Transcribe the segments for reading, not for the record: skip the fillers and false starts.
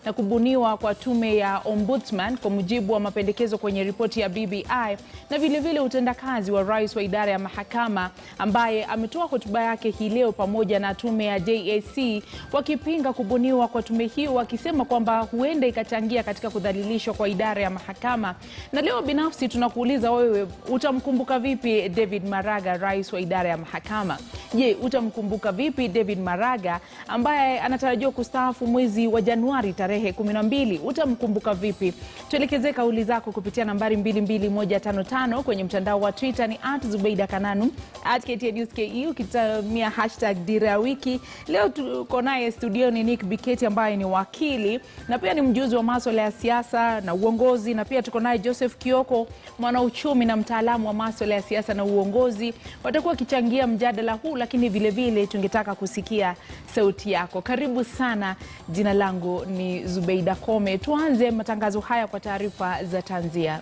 na kubuniwa kwa tume ya Ombudsman kwa mujibu wa mapendekezo kwenye ripoti ya BBI, na vile utendakazi wa rais wa idara ya mahakama ambaye ametoa hotuba yake hii leo pamoja na tume ya JSC wakipinga kubuniwa kwa tume hiyo, wakisema kwamba huenda ikachangia katika kudhalilishwa kwa idara ya mahakama. Na leo binafsi tunakuuliza wewe, utamkumbuka vipi David Maraga, rais wa idara ya mahakama? Je, utamkumbuka vipi David Maraga ambaye anatarajiwa kustaafu mwezi wa Januari tarehe 12? Utamkumbuka vipi? Tuelekeze kauli zako kupitia nambari 22155 kwenye mtandao wa Twitter ni @ZubeidaKananu, @KTNewsKE ukitumia #Dira Wiki. Leo tuko naye studioni Nick Biketi ambaye ni wakili na pia ni mjuzi wa masuala ya siasa na uongozi, na pia tuko naye Joseph Kioko, mwanauchumi na mtaalamu wa masuala ya siasa na uongozi. Watakuwa wakichangia mjadala huu, lakini vile tungetaka kusikia sauti yako. Karibu sana. Jina langu ni Zubeida Kome. Tuanze matangazo haya kwa taarifa za tanzia.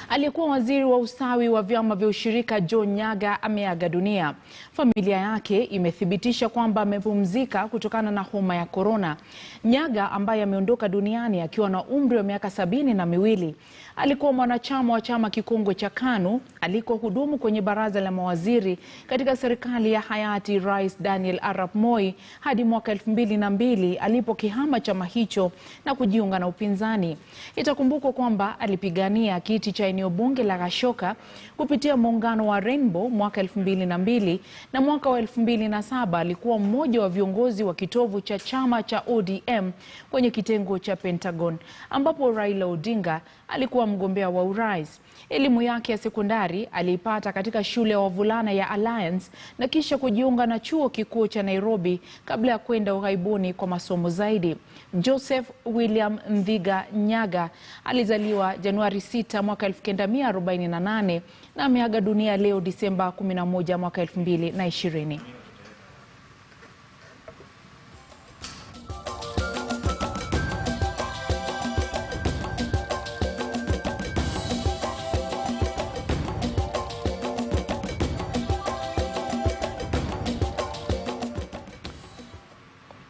Aliyekuwa waziri wa ustawi wa vyama vya ushirika Joe Nyaga ameaga dunia. Familia yake imethibitisha kwamba amepumzika kutokana na homa ya korona. Nyaga ambaye ameondoka duniani akiwa na umri wa miaka 72 alikuwa mwanachama wa chama kikongwe cha KANU alikohudumu kwenye baraza la mawaziri katika serikali ya hayati Rais Daniel Arap Moi hadi mwaka 2002 alipokihama chama hicho na kujiunga na upinzani. Itakumbukwa kwamba alipigania kiti cha eneo bunge la Gashoka kupitia muungano wa Rainbow mwaka 2002 na mwaka wa 2007 alikuwa mmoja wa viongozi wa kitovu cha chama cha ODM kwenye kitengo cha Pentagon ambapo Raila Odinga alikuwa mgombea wa urais. Elimu yake ya sekondari aliipata katika shule ya wavulana ya Alliance na kisha kujiunga na chuo kikuu cha Nairobi kabla ya kwenda ughaibuni kwa masomo zaidi. Joseph William Ndhiga Nyaga alizaliwa Januari 6 mwaka 1948 na ameaga dunia leo Disemba 11 mwaka 2020.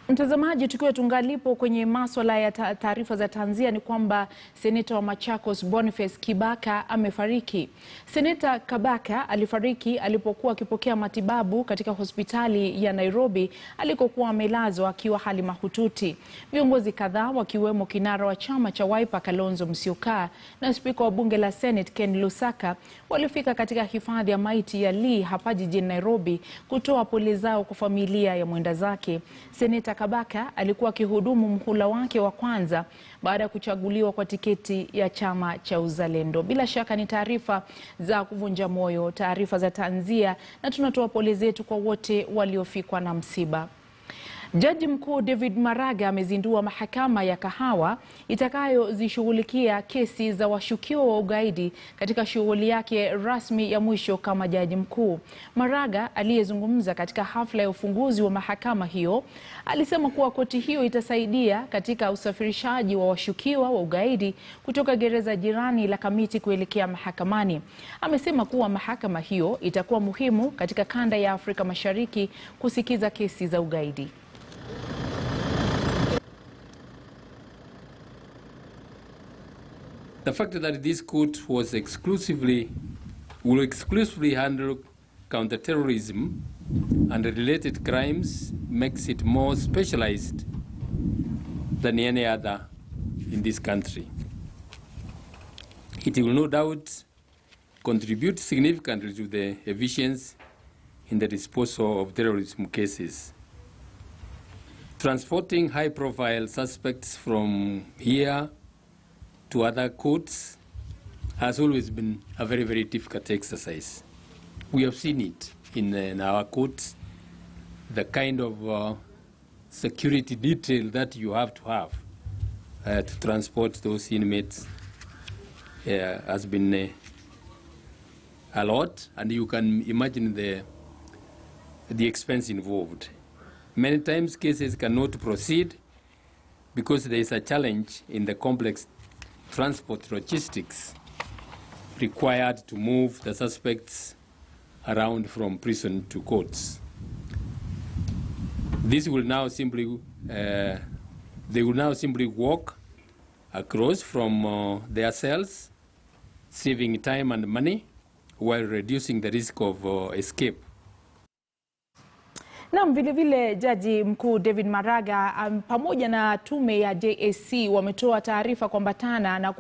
Mtazamaji, tukiwa tungalipo kwenye masuala ya taarifa za tanzia ni kwamba seneta wa Machakos Boniface Kibaka amefariki. Seneta Kabaka alifariki alipokuwa akipokea matibabu katika hospitali ya Nairobi alikokuwa amelazwa akiwa hali mahututi. Viongozi kadhaa wakiwemo kinara wa chama cha Wiper Kalonzo Musyoka na spika wa bunge la Senate Ken Lusaka walifika katika hifadhi ya maiti ya Lee hapa jijini Nairobi kutoa pole zao kwa familia ya mwenda zake. Seneta Kabaka alikuwa akihudumu mhula wake wa kwanza baada ya kuchaguliwa kwa tiketi ya chama cha Uzalendo. Bila shaka ni taarifa za kuvunja moyo, taarifa za tanzia, na tunatoa pole zetu kwa wote waliofikwa na msiba. Jaji mkuu David Maraga amezindua mahakama ya kahawa itakayozishughulikia kesi za washukiwa wa ugaidi katika shughuli yake rasmi ya mwisho kama jaji mkuu. Maraga aliyezungumza katika hafla ya ufunguzi wa mahakama hiyo alisema kuwa koti hiyo itasaidia katika usafirishaji wa washukiwa wa ugaidi kutoka gereza jirani la Kamiti kuelekea mahakamani. Amesema kuwa mahakama hiyo itakuwa muhimu katika kanda ya Afrika Mashariki kusikiza kesi za ugaidi. The fact that this court will exclusively handle counterterrorism and related crimes makes it more specialized than any other in this country. It will no doubt contribute significantly to the efficiency in the disposal of terrorism cases. Transporting high-profile suspects from here to other courts has always been a very, very difficult exercise. We have seen it in our courts, the kind of security detail that you have to transport those inmates has been a lot, and you can imagine the expense involved. Many times cases cannot proceed because there is a challenge in the complex transport logistics required to move the suspects around from prison to courts. This will now simply They will now simply walk across from their cells, saving time and money while reducing the risk of escape. Na vile vile Jaji Mkuu David Maraga pamoja na tume ya JSC wametoa taarifa kwambatana na